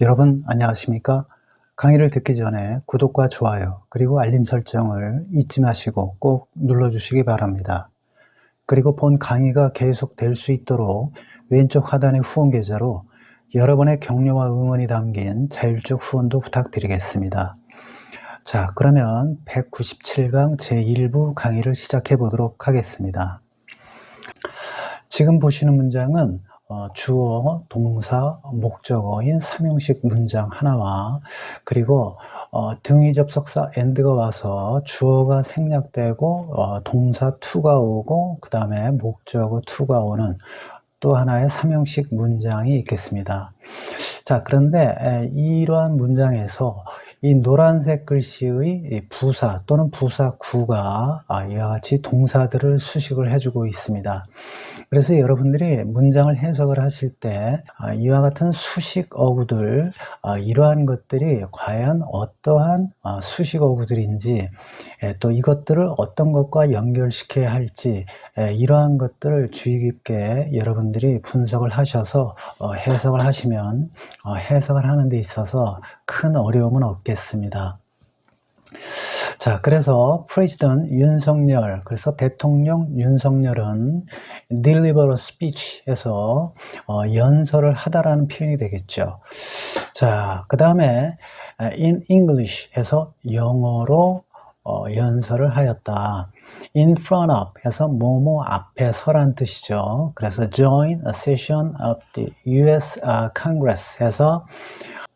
여러분 안녕하십니까? 강의를 듣기 전에 구독과 좋아요 그리고 알림 설정을 잊지 마시고 꼭 눌러주시기 바랍니다. 그리고 본 강의가 계속 될 수 있도록 왼쪽 하단의 후원 계좌로 여러분의 격려와 응원이 담긴 자율적 후원도 부탁드리겠습니다. 자, 그러면 197강 제1부 강의를 시작해 보도록 하겠습니다. 지금 보시는 문장은 주어, 동사, 목적어인 3형식 문장 하나와 그리고 등위 접속사 and가 와서 주어가 생략되고 동사 to가 오고 그 다음에 목적어 to가 오는 또 하나의 3형식 문장이 있겠습니다. 자, 그런데 이러한 문장에서 이 노란색 글씨의 부사 또는 부사구가 이와 같이 동사들을 수식을 해주고 있습니다. 그래서 여러분들이 문장을 해석을 하실 때 이와 같은 수식 어구들, 이러한 것들이 과연 어떠한 수식 어구들인지, 또 이것들을 어떤 것과 연결시켜야 할지, 이러한 것들을 주의 깊게 여러분들이 분석을 하셔서 해석을 하시면 해석을 하는 데 있어서 큰 어려움은 없겠습니다. 자, 그래서 프레지던트 윤석열, 그래서 대통령 윤석열은 deliver a speech에서 연설을 하다라는 표현이 되겠죠. 자, 그 다음에 in English 해서 영어로 연설을 하였다. in front of 해서 뭐뭐 앞에 서란 뜻이죠. 그래서 join a session of the US Congress 해서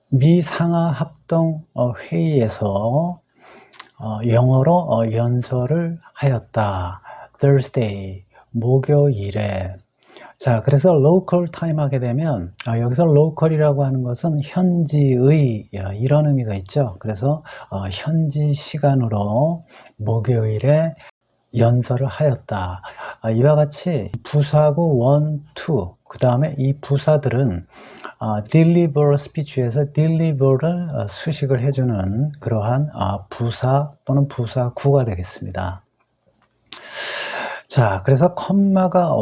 미 상하 합동 회의에서 영어로 연설을 하였다. Thursday, 목요일에. 자, 그래서 local time 하게 되면 여기서 local이라고 하는 것은 현지의 이런 의미가 있죠. 그래서 현지 시간으로 목요일에 연설을 하였다. 이와 같이 부사구 1, 2, 그 다음에 이 부사들은 deliver speech에서 deliver를 수식을 해주는 그러한 부사 또는 부사구가 되겠습니다. 자, 그래서 컴마가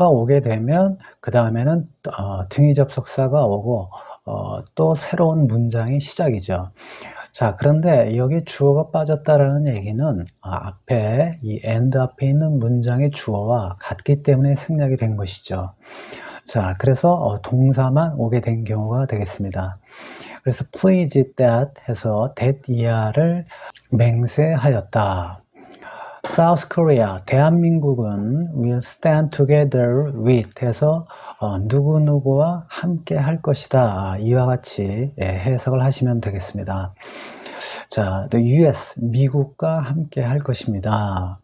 오게 되면 그 다음에는 등위 접속사가 오고 또 새로운 문장이 시작이죠. 자, 그런데 여기 주어가 빠졌다라는 얘기는 앞에 이 and 앞에 있는 문장의 주어와 같기 때문에 생략이 된 것이죠. 자, 그래서 동사만 오게 된 경우가 되겠습니다. 그래서 please that 해서 that 이하를 맹세하였다. South Korea, 대한민국은 will stand together with 해서 누구누구와 함께 할 것이다. 이와 같이 해석을 하시면 되겠습니다. 자, the US, 미국과 함께 할 것입니다.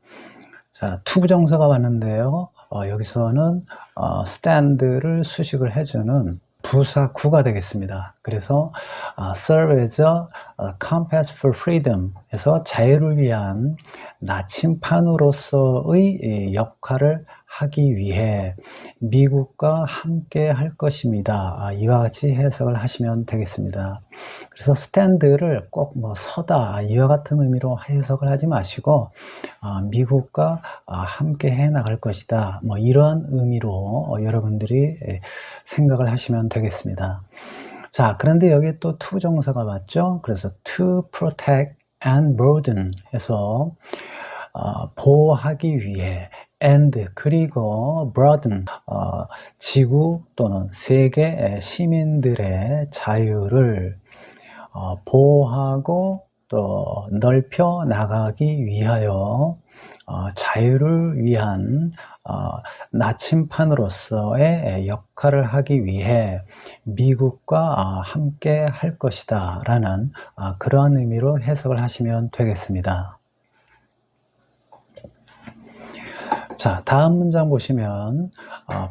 자, 투부정사가 왔는데요. 여기서는 stand를 수식을 해주는 부사구가 되겠습니다. 그래서 serve as a compass for freedom 해서 자유를 위한 나침판으로서의 역할을 하기 위해 미국과 함께 할 것입니다. 이와 같이 해석을 하시면 되겠습니다. 그래서 stand를 꼭 서다 이와 같은 의미로 해석을 하지 마시고 미국과 함께 해 나갈 것이다. 이러한 의미로 여러분들이 생각을 하시면 되겠습니다. 자, 그런데 여기에 또 to 정사가 왔죠. 그래서 to protect and broaden 해서 보호하기 위해 and 그리고 broaden 지구 또는 세계 시민들의 자유를 보호하고 또 넓혀 나가기 위하여 자유를 위한 나침판으로서의 역할을 하기 위해 미국과 함께 할 것이다 라는 그러한 의미로 해석을 하시면 되겠습니다. 자, 다음 문장 보시면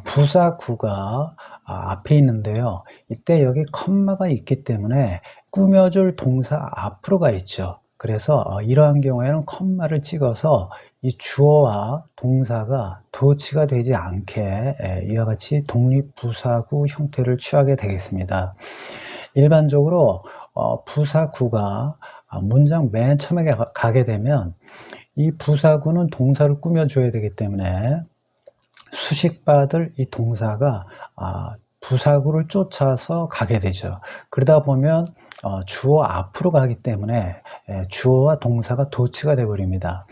부사구가 앞에 있는데요. 이때 여기 컴마가 있기 때문에 꾸며줄 동사 앞으로가 있죠. 그래서 이러한 경우에는 컴마를 찍어서 이 주어와 동사가 도치가 되지 않게 이와 같이 독립부사구 형태를 취하게 되겠습니다. 일반적으로 부사구가 문장 맨 처음에 가게 되면 이 부사구는 동사를 꾸며줘야 되기 때문에 수식받을 이 동사가 부사구를 쫓아서 가게 되죠. 그러다 보면 주어 앞으로 가기 때문에 주어와 동사가 도치가 되어 버립니다.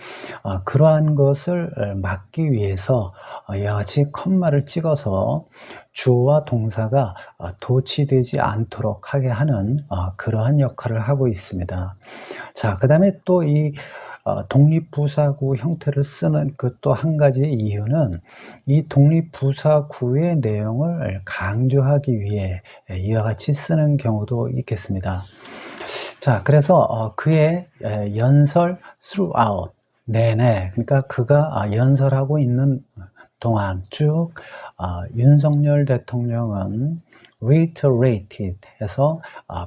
그러한 것을 막기 위해서 이와 같이 컴마를 찍어서 주어와 동사가 도치되지 않도록 하게 하는 그러한 역할을 하고 있습니다. 자, 그다음에 또 이 독립부사구 형태를 쓰는 그 또 한 가지 이유는 이 독립부사구의 내용을 강조하기 위해 이와 같이 쓰는 경우도 있겠습니다. 자, 그래서 그의 연설 throughout 내내, 그러니까 그가 연설하고 있는 동안 쭉 윤석열 대통령은 reiterated 해서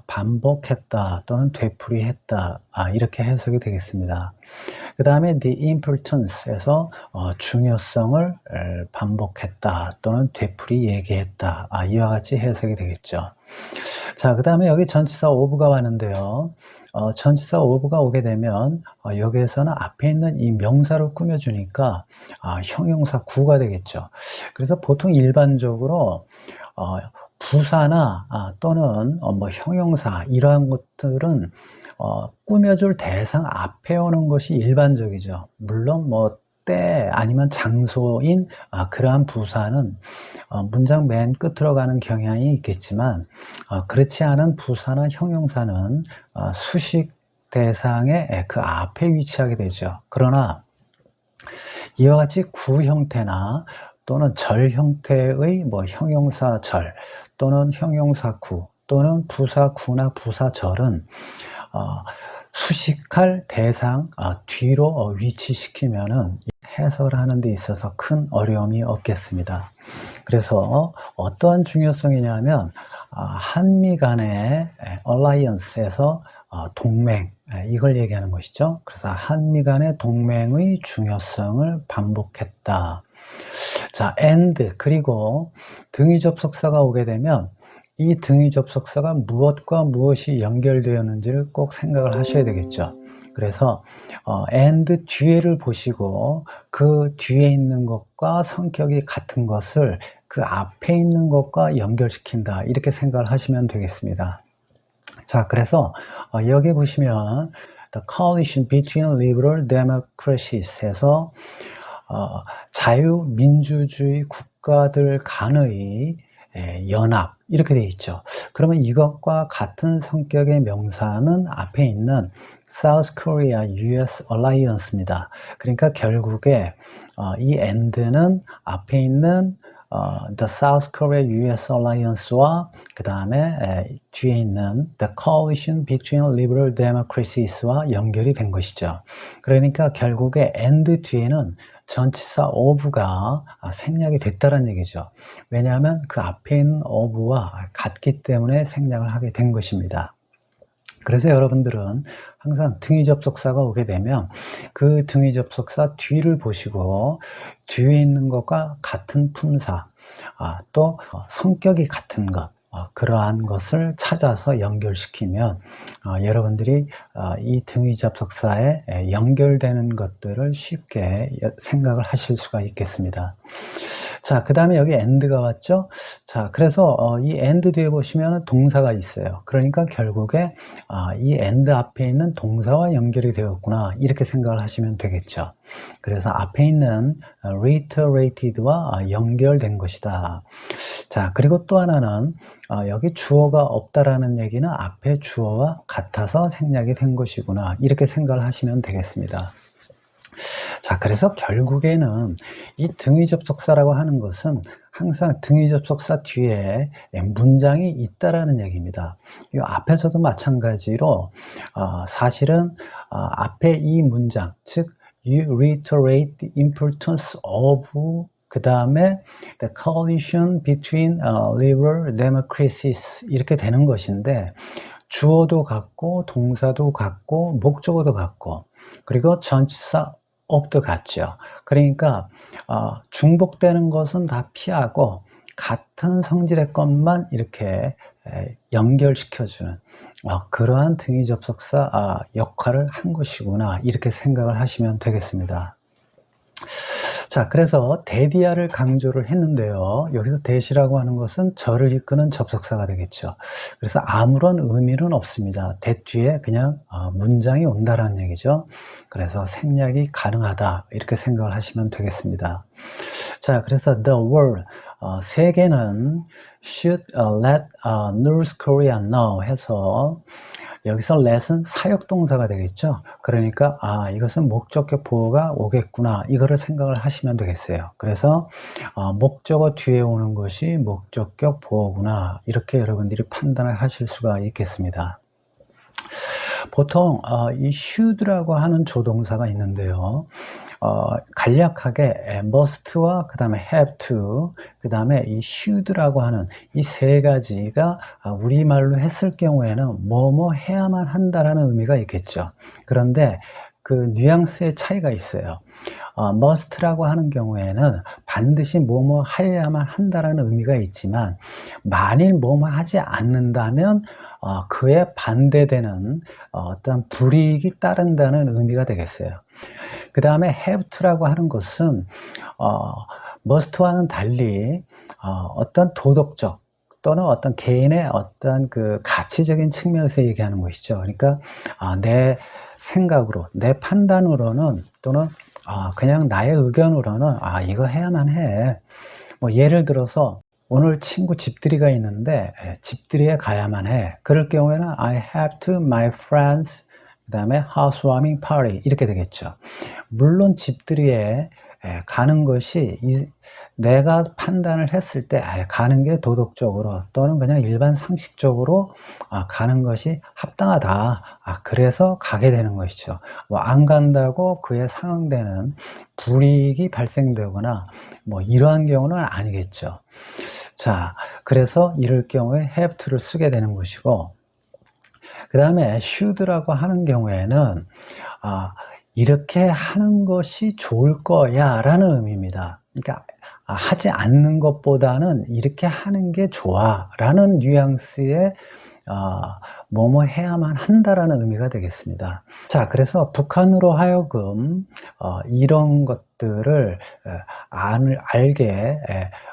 반복했다 또는 되풀이했다, 이렇게 해석이 되겠습니다. 그 다음에 the importance에서 중요성을 반복했다 또는 되풀이 얘기했다, 이와 같이 해석이 되겠죠. 자, 그 다음에 여기 전치사 of가 왔는데요. 전치사 of가 오게 되면 여기에서는 앞에 있는 이 명사를 꾸며주니까 형용사 구가 되겠죠. 그래서 보통 일반적으로 부사나 또는 뭐 형용사 이러한 것들은 꾸며줄 대상 앞에 오는 것이 일반적이죠. 물론 뭐 때 아니면 장소인 그러한 부사는 문장 맨 끝으로 가는 경향이 있겠지만 그렇지 않은 부사나 형용사는 수식 대상의 그 앞에 위치하게 되죠. 그러나 이와 같이 구 형태나 또는 절 형태의 뭐 형용사 절 또는 형용사 구 또는 부사 구나 부사 절은 수식할 대상 뒤로 위치시키면은 해석을 하는 데 있어서 큰 어려움이 없겠습니다. 그래서 어떠한 중요성이냐면 한미 간의 alliance에서 동맹, 이걸 얘기하는 것이죠. 그래서 한미 간의 동맹의 중요성을 반복했다. 자, and 그리고 등위 접속사가 오게 되면 이 등위 접속사가 무엇과 무엇이 연결되었는지를 꼭 생각을 하셔야 되겠죠. 그래서 and 뒤에를 보시고 그 뒤에 있는 것과 성격이 같은 것을 그 앞에 있는 것과 연결시킨다, 이렇게 생각을 하시면 되겠습니다. 자, 그래서 여기 보시면 The coalition between liberal democracies에서 자유민주주의 국가들 간의 연합, 이렇게 되어 있죠. 그러면 이것과 같은 성격의 명사는 앞에 있는 South Korea US Alliance입니다. 그러니까 결국에 이 and는 앞에 있는 The South Korea US Alliance와 그 다음에 뒤에 있는 The Coalition Between Liberal Democracies와 연결이 된 것이죠. 그러니까 결국에 and 뒤에는 전치사 of가 생략이 됐다는 얘기죠. 왜냐하면 그 앞에 있는 of와 같기 때문에 생략을 하게 된 것입니다. 그래서 여러분들은 항상 등위 접속사가 오게 되면 그 등위 접속사 뒤를 보시고 뒤에 있는 것과 같은 품사, 또 성격이 같은 것, 그러한 것을 찾아서 연결시키면 여러분들이 이 등위 접속사에 연결되는 것들을 쉽게 생각을 하실 수가 있겠습니다. 자, 그 다음에 여기 and가 왔죠. 자, 그래서 이 and 뒤에 보시면 동사가 있어요. 그러니까 결국에 이 and 앞에 있는 동사와 연결이 되었구나, 이렇게 생각을 하시면 되겠죠. 그래서 앞에 있는 reiterated와 연결된 것이다. 자, 그리고 또 하나는 여기 주어가 없다라는 얘기는 앞에 주어와 같아서 생략이 된 것이구나, 이렇게 생각을 하시면 되겠습니다. 자, 그래서 결국에는 이 등위 접속사라고 하는 것은 항상 등위 접속사 뒤에 문장이 있다라는 얘기입니다. 이 앞에서도 마찬가지로 사실은 앞에 이 문장, 즉 You reiterate the importance of 그 다음에 the coalition between liberal democracies, 이렇게 되는 것인데 주어도 같고 동사도 같고 목적어도 같고 그리고 전치사 of도 같죠. 그러니까 중복되는 것은 다 피하고 같은 성질의 것만 이렇게 연결시켜주는 그러한 등위 접속사 역할을 한 것이구나, 이렇게 생각을 하시면 되겠습니다. 자, 그래서 대디아를 강조를 했는데요. 여기서 대시라고 하는 것은 저를 이끄는 접속사가 되겠죠. 그래서 아무런 의미는 없습니다. 대 뒤에 그냥 문장이 온다라는 얘기죠. 그래서 생략이 가능하다 이렇게 생각을 하시면 되겠습니다. 자, 그래서 the world, 세계는 should let North Korea know 해서 여기서 let은 사역동사가 되겠죠. 그러니까 이것은 목적격 보어가 오겠구나 이거를 생각을 하시면 되겠어요. 그래서 목적어 뒤에 오는 것이 목적격 보어구나 이렇게 여러분들이 판단을 하실 수가 있겠습니다. 보통 이 should라고 하는 조동사가 있는데요. 간략하게 must와 그 다음에 have to, 그 다음에 이 should라고 하는 이 세 가지가 우리말로 했을 경우에는 뭐뭐 해야만 한다라는 의미가 있겠죠. 그런데 그 뉘앙스의 차이가 있어요. must라고 하는 경우에는 반드시 뭐뭐 해야만 한다라는 의미가 있지만 만일 뭐뭐 하지 않는다면 그에 반대되는 어떤 불이익이 따른다는 의미가 되겠어요. 그 다음에 have to라고 하는 것은 must와는 달리 어떤 도덕적 또는 어떤 개인의 어떤 그 가치적인 측면에서 얘기하는 것이죠. 그러니까 내 생각으로, 내 판단으로는 또는 그냥 나의 의견으로는 이거 해야만 해. 뭐 예를 들어서 오늘 친구 집들이가 있는데 집들이에 가야만 해. 그럴 경우에는 I have to my friends 그 다음에 housewarming party 이렇게 되겠죠. 물론 집들이에 가는 것이 내가 판단을 했을 때 가는 게 도덕적으로 또는 그냥 일반 상식적으로 가는 것이 합당하다. 그래서 가게 되는 것이죠. 뭐 안 간다고 그에 상응되는 불이익이 발생되거나 뭐 이러한 경우는 아니겠죠. 자, 그래서 이럴 경우에 have to를 쓰게 되는 것이고, 그 다음에 should라고 하는 경우에는 이렇게 하는 것이 좋을 거야 라는 의미입니다. 그러니까 하지 않는 것보다는 이렇게 하는 게 좋아 라는 뉘앙스의 뭐뭐 해야만 한다라는 의미가 되겠습니다. 자, 그래서 북한으로 하여금 이런 것들을 알게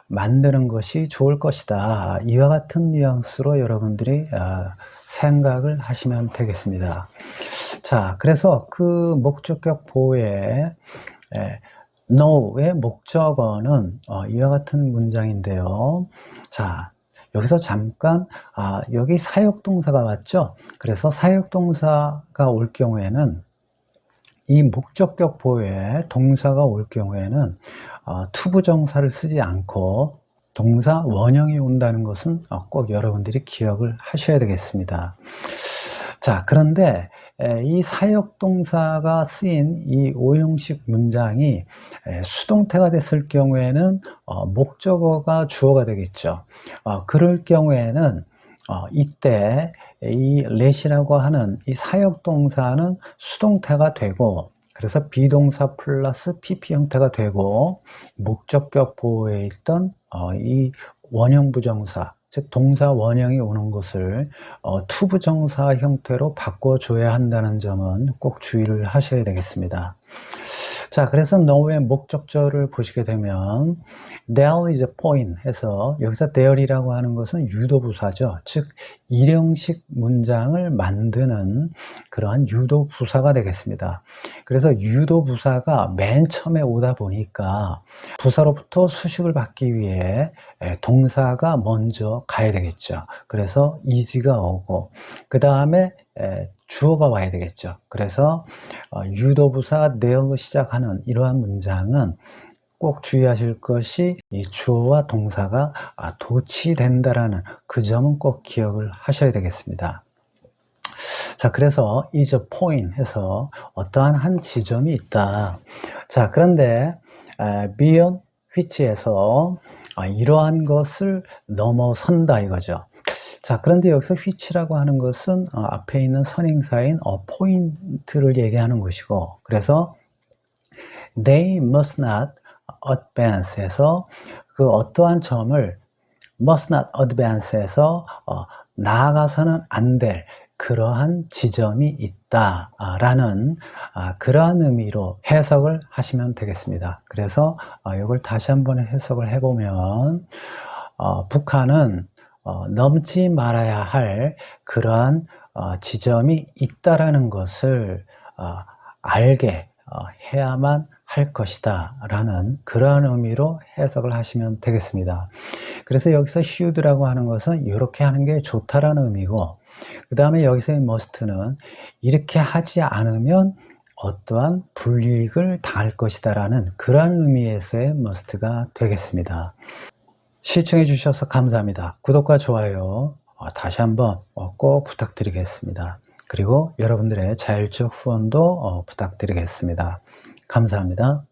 만드는 것이 좋을 것이다. 이와 같은 뉘앙스로 여러분들이 생각을 하시면 되겠습니다. 자, 그래서 그 목적격 보호의 no의 목적어는 이와 같은 문장인데요. 자, 여기서 잠깐 여기 사역동사가 왔죠. 그래서 사역동사가 올 경우에는 이 목적격 보호에 동사가 올 경우에는 투부정사를 쓰지 않고 동사 원형이 온다는 것은 꼭 여러분들이 기억을 하셔야 되겠습니다. 자, 그런데 이 사역동사가 쓰인 이 5형식 문장이 수동태가 됐을 경우에는 목적어가 주어가 되겠죠. 그럴 경우에는 이때 이 let이라고 하는 이 사역동사는 수동태가 되고, 그래서 비동사 플러스 PP 형태가 되고, 목적격 보호에 있던 이 원형 부정사, 즉 동사 원형이 오는 것을 투부정사 형태로 바꿔줘야 한다는 점은 꼭 주의를 하셔야 되겠습니다. 자, 그래서 know의 목적절을 보시게 되면 there is a point 해서 여기서 there이라고 하는 것은 유도부사죠. 즉 일형식 문장을 만드는 그러한 유도부사가 되겠습니다. 그래서 유도부사가 맨 처음에 오다 보니까 부사로부터 수식을 받기 위해 동사가 먼저 가야 되겠죠. 그래서 is가 오고 그 다음에 주어가 와야 되겠죠. 그래서 유도부사 there로 시작하는 이러한 문장은 꼭 주의하실 것이 이 주어와 동사가 도치된다라는 그 점은 꼭 기억을 하셔야 되겠습니다. 자, 그래서 is a point 해서 어떠한 한 지점이 있다. 자, 그런데 beyond which에서 이러한 것을 넘어선다 이거죠. 자, 그런데 여기서 which라고 하는 것은 앞에 있는 선행사인 point를 얘기하는 것이고, 그래서 they must not advance 해서 그 어떠한 점을 must not advance 해서 나아가서는 안 될 그러한 지점이 있다라는 그러한 의미로 해석을 하시면 되겠습니다. 그래서 이걸 다시 한번 해석을 해보면 북한은 넘지 말아야 할 그러한 지점이 있다라는 것을 알게 해야만 할 것이다 라는 그러한 의미로 해석을 하시면 되겠습니다. 그래서 여기서 should라고 하는 것은 이렇게 하는 게 좋다라는 의미고, 그 다음에 여기서의 must는 이렇게 하지 않으면 어떠한 불이익을 당할 것이다 라는 그러한 의미에서의 must가 되겠습니다. 시청해 주셔서 감사합니다. 구독과 좋아요 다시 한번 꼭 부탁드리겠습니다. 그리고 여러분들의 자율적 후원도 부탁드리겠습니다. 감사합니다.